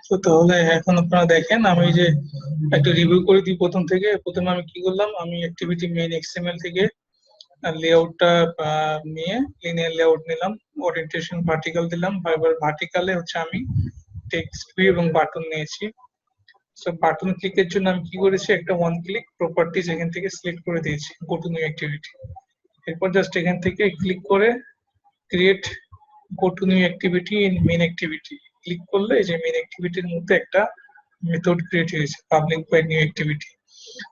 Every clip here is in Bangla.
তো তাহলে এখন আপনারা দেখেন, আমি যে একটা রিভিউ করে দিই প্রথম থেকে। প্রথমে আমি কি করলাম, আমি অ্যাক্টিভিটি মেইন এক্সএমএল থেকে লেআউটটা নিয়ে লিনিয়ার লেআউট নিলাম, ওরিয়েন্টেশন ভার্টিক্যাল দিলাম। এবার ভার্টিক্যালে হচ্ছে আমি টেক্সট ভিউ এবং বাটন নিয়েছি। সো বাটন ক্লিকের জন্য আমি কি করেছি, একটা ওয়ান ক্লিক প্রপার্টিজ এখান থেকে সিলেক্ট করে দিয়েছি, গো টু নিউ অ্যাক্টিভিটি। এরপর জাস্ট এখান থেকে ক্লিক করে create go to new activity in main activity click করলে এই যে মেইন অ্যাক্টিভিটির মধ্যে একটা মেথড ক্রিয়েট হয়েছে, পাবলিক বাই নিউ অ্যাক্টিভিটি।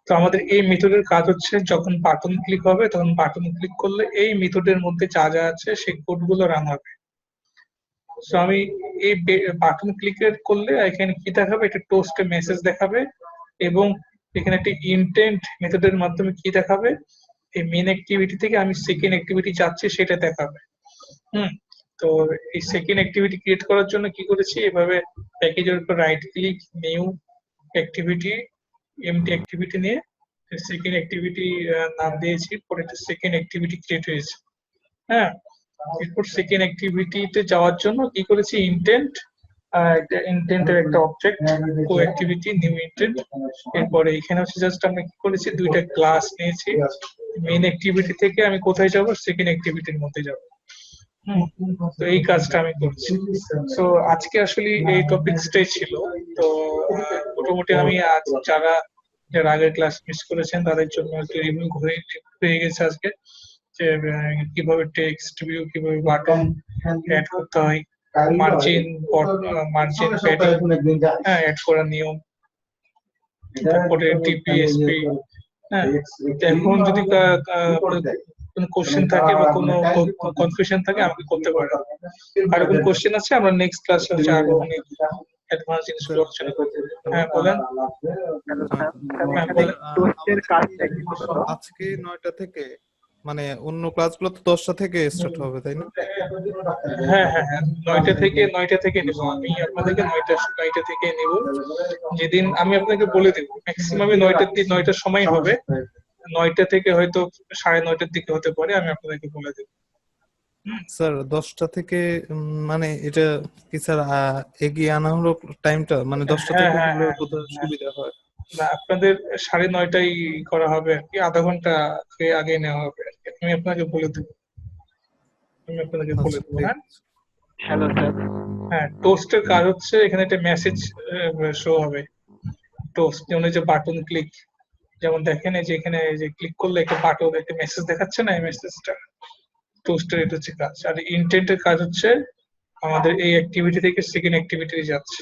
তো আমাদের এই মেথডের কাজ হচ্ছে, যখন বাটন ক্লিক হবে তখন বাটন ক্লিক করলে এই মেথডের মধ্যে যা যা আছে সেই কোডগুলো রান হবে। সো আমি এই বাটন ক্লিকের করলে এখানে কি দেখাবে, একটা টোস্টে মেসেজ দেখাবে, এবং এখানে একটা ইনটেন্ট মেথডের মাধ্যমে কি দেখাবে, এই মেইন অ্যাক্টিভিটি থেকে আমি সেকেন্ড অ্যাক্টিভিটি যাচ্ছি সেটা দেখাবে। তো এই সেকেন্ড অ্যাক্টিভিটি ক্রিয়েট করার জন্য কি করেছি, এভাবে প্যাকেজের উপর right click, new activity, empty activity নিয়ে সেকেন্ড অ্যাক্টিভিটি নাম দিয়েছি, পরে একটা সেকেন্ড অ্যাক্টিভিটি ক্রিয়েট হয়েছে। হ্যাঁ, এরপর সেকেন্ড অ্যাক্টিভিটিতে যাওয়ার জন্য কি করেছি, ইনটেন্ট, একটা ইনটেন্টের একটা অবজেক্ট, কো অ্যাক্টিভিটি, নিউ ইনটেন্ট। এরপরে এখানে হচ্ছে জাস্ট আমরা কি করেছি, দুইটা ক্লাস নিয়েছি। মেইন অ্যাক্টিভিটি থেকে আমি কোথায় যাব, সেকেন্ড অ্যাক্টিভিটির মধ্যে যাব। তো এই কাজটা আমি করছি। তো আজকে আসলে এই টপিকসটাই ছিল। তো মোটামুটি আমি আজ যারা আগের ক্লাস মিস করেছেন তাদের জন্য একটু রিভিউ হয়ে গেছে আজকে, যে কিভাবে টেক্সট ভিউ, কিভাবে বাটন অ্যাড করতে হয়, মার্জিন মার্জিন প্যাডিং অ্যাড করার নিয়ম, তারপরে টিপিএসপি। হ্যাঁ, এখন যদি কোনো কোশ্চেন থাকে বা কোনো কনফিউশন থাকে আমাকে করতে পারেন। আর কোনো কোশ্চেন আছে, আমরা নেক্সট ক্লাসে হচ্ছে আরো অনেক অ্যাডভান্স জিনিসগুলো আলোচনা করব। হ্যাঁ বলেন। আজকে 9টা থেকে, মানে অন্য ক্লাসগুলো তো 10টা থেকে স্টার্ট হবে, তাই না? হ্যাঁ হ্যাঁ হ্যাঁ, 9টা থেকে নেব আমি আপনাদেরকে, 9টা থেকে নেব। যেদিন আমি আপনাকে বলে দেবো, ম্যাক্সিমামে 9টার সময় হবে, 9টা থেকে হয়তো 9:30টার দিকে হতে পারে, আমি আপনাদেরকে বলে দেবো। স্যার 10টা থেকে মানে এটা কি স্যার এগিয়ে আনা হলো টাইমটা, মানে 10টা থেকে হলে বোধহয় সুবিধা হয়। না, আপনাদের 9:30টায় করা হবে আর কি, আধা ঘন্টা আগে নেওয়া হবে আর কি। আমি আপনাকে বলে দেবো, হ্যাঁ। Hello sir. হ্যাঁ, টোস্টের কাজ হচ্ছে, এখানে একটা মেসেজ শো হবে, টোস্ট যেমন এই যে বাটন ক্লিক, যেমন দেখেন এই যে এখানে যে ক্লিক করলে একটা বাটন, একটা মেসেজ দেখাচ্ছে না, এই মেসেজটা টোস্টের, এটা হচ্ছে কাজ। আর ইনটেন্টের কাজ হচ্ছে আমাদের এই অ্যাক্টিভিটি থেকে সেকেন্ড অ্যাক্টিভিটি যাচ্ছে,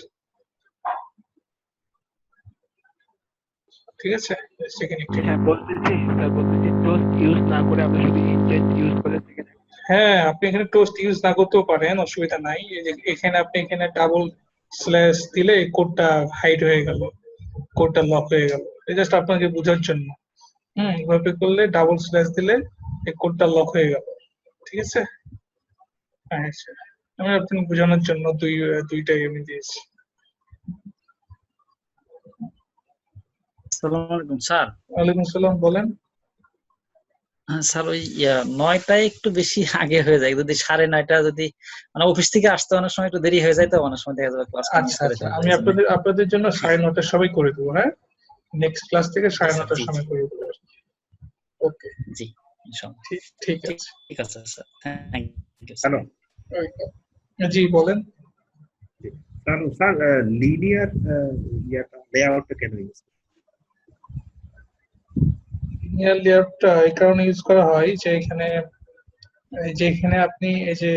ঠিক আছে? Second activity. বলতেছি টোস্ট ইউজ না করে আমরা শুধু ইনটেন্ট ইউজ করে সেকেন্ড। হ্যাঁ, আপনি এখানে টোস্ট ইউজ না করতেও পারেন, অসুবিধা নাই। এই যে এখানে আপনি এখানে ডাবল স্ল্যাশ দিলে কোডটা হাইড হয়ে গেল, কোডটা লক হয়ে গেল, জাস্ট আপনাকে বোঝার জন্য। এভাবে করলে ডাবল স্ল্যাশ দিলে এই কোডটা লক হয়ে গেল, ঠিক আছে? আচ্ছা, আমি আপনাকে বোঝানোর জন্য দুইটাই আমি দিয়েছি। আসসালামু আলাইকুম স্যার। ওয়ালাইকুম সালাম, বলেন। স্যার ওই 9টায় একটু বেশি আগে হয়ে যায়, যদি 9:30 যদি মানে অফিস থেকে আসতে অনেক সময় একটু দেরি হয়ে যায়, তো অনেক সময় দেখা যাবে ক্লাস মিস আচ্ছা করে আচ্ছা, ফেলবো আমি এই জন্য। আপনাদের জন্য 9:30টার সময় করে দেবো। হ্যাঁ, নেক্সট ক্লাস থেকে জি স্যার, 9:30টার জি সময় করে দেবো। ওকে, জি ইনশাআল্লাহ। ঠিক ঠিক ঠিক আছে। ঠিক আছে sir, thank you sir. Hello জি বলেন। স্যার, স্যার লিনিয়ার লেআউটটা কেন ইউজ? লিনিয়ার লেআউটটা এই কারণে ইউজ করা হয় যে এখানে আপনি এই যে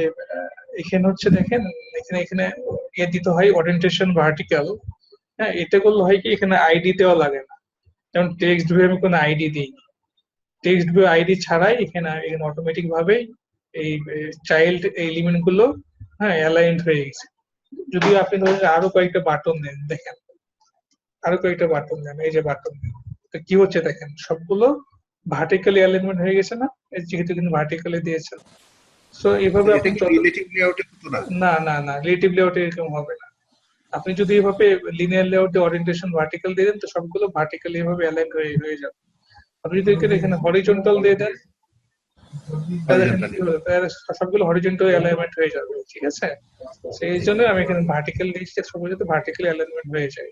এখানে হচ্ছে দেখেন, এখানে এখানে দিতে হয় ওরিয়েন্টেশন ভার্টিক্যাল। হ্যাঁ, এটা করলে হয় কি, এখানে আইডি দেওয়া লাগে না। যেমন টেক্সট ভিউ আমি কোনো আইডি দিই, টেক্সট ভিউ আইডি ছাড়াই এখানে অটোমেটিক ভাবে এই চাইল্ড এলিমেন্ট গুলো হ্যাঁ অ্যালাইন্ড হয়ে গেছে। যদিও আপনি ধরেন আরো কয়েকটা বাটন দেন, দেখেন আরো কয়েকটা বাটন দেন, এই যে বাটন দেন, তো কি হচ্ছে দেখেন সবগুলো ভার্টিক্যালি অ্যালাইনমেন্ট হয়ে গেছে না, যেহেতু কিন্তু ভার্টিক্যালি দিয়েছেন। সো এইভাবে এটা আপনি কি রিলেটিভ লেআউটে হতো না? না না না, রিলেটিভ লেআউটে এরকম হবে না। আপনি যদি এভাবে লিনিয়ার লেআউটে ওরিয়েন্টেশন ভার্টিক্যাল দিয়ে দেন, তো সবগুলো ভার্টিক্যালি এভাবে অ্যালাইন হয়ে যাবে। আপনি যদি এখানে হরিজন্টাল দিয়ে দেন, তাহলে দেখেন কি হবে, তাহলে সবগুলো হরিজন্টাল অ্যালাইনমেন্ট হয়ে যাবে। ঠিক আছে, সেই জন্য আমি এখানে ভার্টিক্যাল দিয়েছি, সবগুলো যাতে ভার্টিক্যালি অ্যালাইনমেন্ট হয়ে যায়।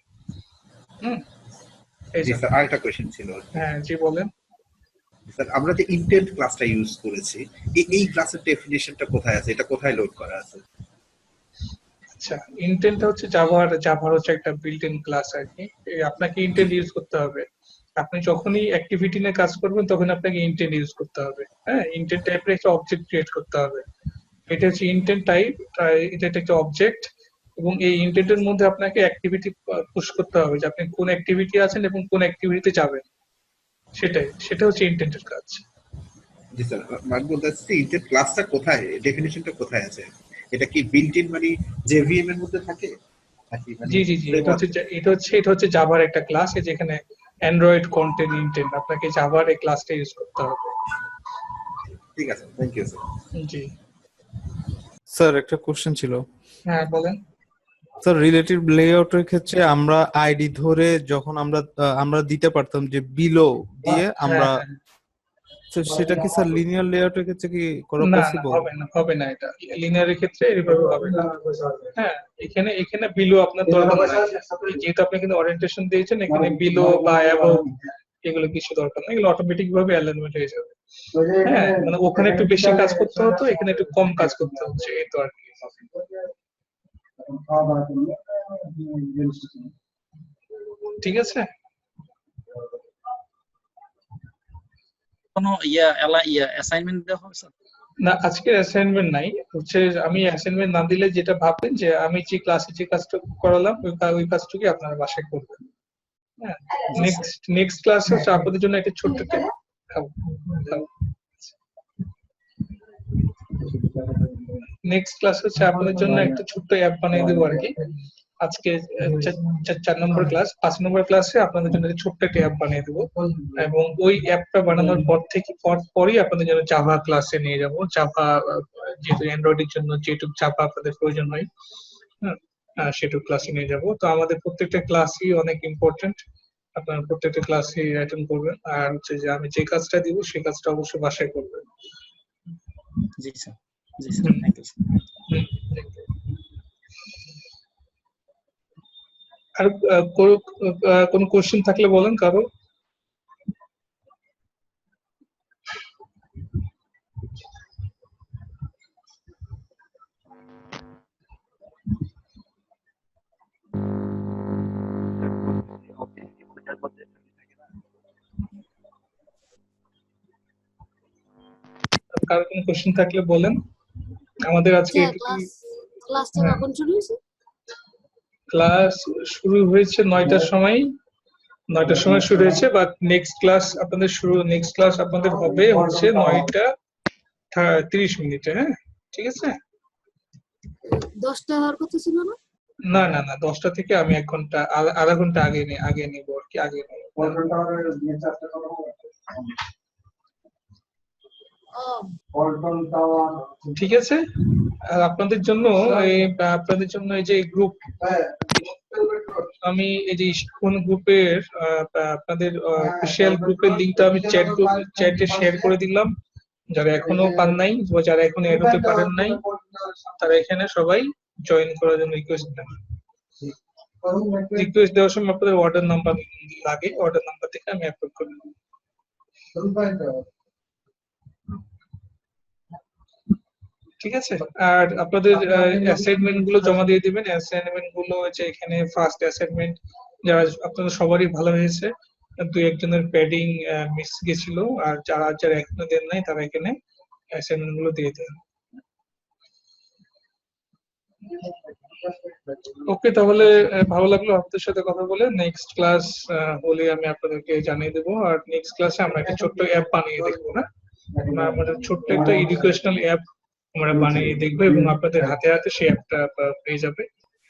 এই জি জন্য। স্যার, আরেকটা কোয়েশ্চেন ছিল। হ্যাঁ জি বলেন। স্যার আমরা যে ইন্টেন্ট ক্লাসটা ইউজ করেছি, এই ক্লাসের ডেফিনিশনটা কোথায় আছে? এটা কোথায় লোড করা আছে? আচ্ছা, ইন্টেন্টটা হচ্ছে জাভার হচ্ছে একটা বিল্ট ইন ক্লাস আর কি। আপনাকে ইন্টেন্ট ইউজ করতে হবে। আপনি যখনই অ্যাক্টিভিটি নিয়ে কাজ করবেন তখন আপনাকে ইন্টেন্ট ইউজ করতে হবে। হ্যাঁ, ইন্টেন্ট টাইপের একটা অবজেক্ট ক্রিয়েট করতে হবে। এটা হচ্ছে ইন্টেন্ট টাইপ, এটা একটা অবজেক্ট, এবং এই ইন্টেন্টের মধ্যে আপনাকে অ্যাক্টিভিটি পুশ করতে হবে যে আপনি কোন অ্যাক্টিভিটি আছেন এবং কোন অ্যাক্টিভিটিতে যাবেন। সেটা হচ্ছে ইন্টেন্টের কাজ। জি স্যার, মানে বলতে চাচ্ছি ইন্টেন্ট ক্লাসটা কোথায়, ডেফিনিশনটা কোথায় আছে? এটা কি বিল্ট ইন মানে জেভিএম এর মধ্যে থাকে নাকি মানে জি জি জি, এটা হচ্ছে জাভার একটা ক্লাস, যেখানে অ্যান্ড্রয়েড কন্টেন্ট ইন্টেন্ট, আপনাকে জাভার এই ক্লাসটা ইউজ করতে হবে। ঠিক আছে, থ্যাংক ইউ স্যার। জি স্যার একটা কোশ্চেন ছিল। হ্যাঁ বলেন। স্যার রিলেটিভ লেআউটের ক্ষেত্রে আমরা আইডি ধরে যখন আমরা দিতে পারতাম যে বিলো দিয়ে আমরা, হ্যাঁ, তো সেটা কি স্যার লিনিয়ার লেআউটের ক্ষেত্রে কি করা না না, পসিবল? হবে না, এটা লিনিয়ারের ক্ষেত্রে এভাবে হবে না। হ্যাঁ, এখানে বিলো আপনার দরকার নাই, যেহেতু আপনি কিন্তু ওরিয়েন্টেশন দিয়েছেন, এখানে বিলো বা অ্যাবভ এগুলো কিছু দরকার নেই, এগুলো অটোমেটিক ভাবে অ্যালাইনমেন্ট হয়ে যাবে। হ্যাঁ, মানে ওখানে একটু বেশি কাজ করতে হতো, এখানে একটু কম কাজ করতে হচ্ছে, এই তো আর কি। ঠিক আছে। কোনো অ্যাসাইনমেন্ট দেওয়া হবে স্যার? না, আজকে অ্যাসাইনমেন্ট নাই, হচ্ছে আমি অ্যাসাইনমেন্ট না দিলে যেটা ভাববেন যে আমি যে ক্লাসে যে কাজটা করালাম ওই কাজটুকু আপনারা বাসায় করবেন। হ্যাঁ, নেক্সট ক্লাসে হচ্ছে আপনাদের জন্য একটা ছোট্ট নেক্সট ক্লাস হচ্ছে আপনাদের জন্য একটা ছোট্ট অ্যাপ বানিয়ে দেবো আর কি। আজকে 4 নম্বর ক্লাস, 5 নম্বর ক্লাসে আপনাদের জন্য একটা ছোট্ট একটা অ্যাপ বানিয়ে দেবো, এবং ওই অ্যাপটা বানানোর পরই আপনাদের জন্য জাভা ক্লাসে নিয়ে যাব। জাভা, যেহেতু অ্যান্ড্রয়েডের জন্য যেটুকু জাভা আপনাদের প্রয়োজন হয়, হ্যাঁ সেটুকু ক্লাসে নিয়ে যাব। তো আমাদের প্রত্যেকটা ক্লাসই অনেক ইম্পর্টেন্ট, আপনারা প্রত্যেকটা ক্লাসই অ্যাটেন্ড করবেন, আর হচ্ছে যে আমি যে কাজটা দিব সেই কাজটা অবশ্যই বাসায় করবেন। জি স্যার, জি স্যার, থ্যাংক ইউ স্যার। আর কোনো কোশ্চেন থাকলে বলেন কারো। কারো কোনো কোশ্চেন থাকলে বলেন। আমাদের আজকে ক্লাসটা কখন শুরু হয়েছে? ক্লাস শুরু হয়েছে 9টার সময়, 9টার সময় শুরু হয়েছে, বাট নেক্সট ক্লাস আপনাদের হবে হচ্ছে 9:30 হ্যাঁ, ঠিক আছে। 10টা হওয়ার কথা ছিল না? না না না, 10টা থেকে আমি 1 ঘন্টা আধা ঘন্টা আগে নিব আর কি, আগে নিব। ঠিক আছে। আর আপনাদের জন্য এই যে গ্রুপ আমি এই যে কোন গ্রুপের আপনাদের অফিসিয়াল গ্রুপের লিংকটা আমি চ্যাটে শেয়ার করে দিলাম। যারা এখনো পান নাই বা যারা এখনো এড হতে পারেন নাই তারা এখানে সবাই জয়েন করার জন্য রিকোয়েস্ট দেন। রিকোয়েস্ট দেওয়ার সময় আপনাদের অর্ডার নাম্বার লাগে, অর্ডার নাম্বার থেকে আমি অ্যাপ্রুভ করে দেব। ঠিক আছে, আর আপনাদের অ্যাসাইনমেন্ট গুলো জমা দিয়ে দিবেন। অ্যাসাইনমেন্ট গুলো হচ্ছে এখানে ফার্স্ট অ্যাসাইনমেন্ট যারা আপনাদের সবারই ভালো হয়েছে, দুই একজনের প্যাডিং মিস গেছিল, আর যারা এখনো দেন নাই তারা এখানে অ্যাসাইনমেন্ট গুলো দিয়ে দেন। ওকে, তাহলে ভালো লাগলো আপনাদের সাথে কথা বলে। নেক্সট ক্লাস হলে আমি আপনাদেরকে জানিয়ে দেবো। আর নেক্সট ক্লাসে আমরা একটা ছোট্ট অ্যাপ বানিয়ে দেখবো, না আমাদের ছোট্ট একটা এডুকেশনাল অ্যাপ আমরা বানিয়ে দেখবো এবং আপনাদের হাতে হাতে সেই অ্যাপটা পেয়ে যাবে।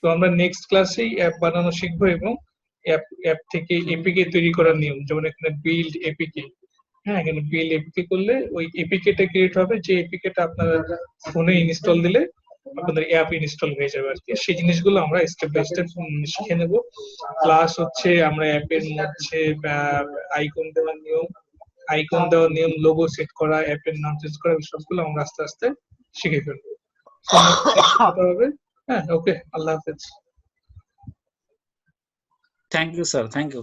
তো আমরা নেক্সট ক্লাসেই অ্যাপ বানানো শিখবো এবং অ্যাপ থেকে এপিকে তৈরি করার নিয়ম, যেমন এখানে বিল্ড এপিকে। হ্যাঁ, এখানে বিল্ড এপিকে করলে ওই এপিকেটা ক্রিয়েট হবে, যে এপিকেটা আপনার ফোনে ইনস্টল দিলে আপনাদের অ্যাপ ইনস্টল হয়ে যাবে আর কি। সেই জিনিসগুলো আমরা স্টেপ বাই স্টেপ শিখে নেব। প্লাস হচ্ছে আমরা অ্যাপের মধ্যে আইকন দেওয়ার নিয়ম, লোগো সেট করা, অ্যাপের নাম চেঞ্জ করা, সবগুলো আমরা আস্তে আস্তে শিখে ফেলবো। কথা হবে। হ্যাঁ, ওকে, আল্লাহ হাফেজ। Thank you sir, thank you.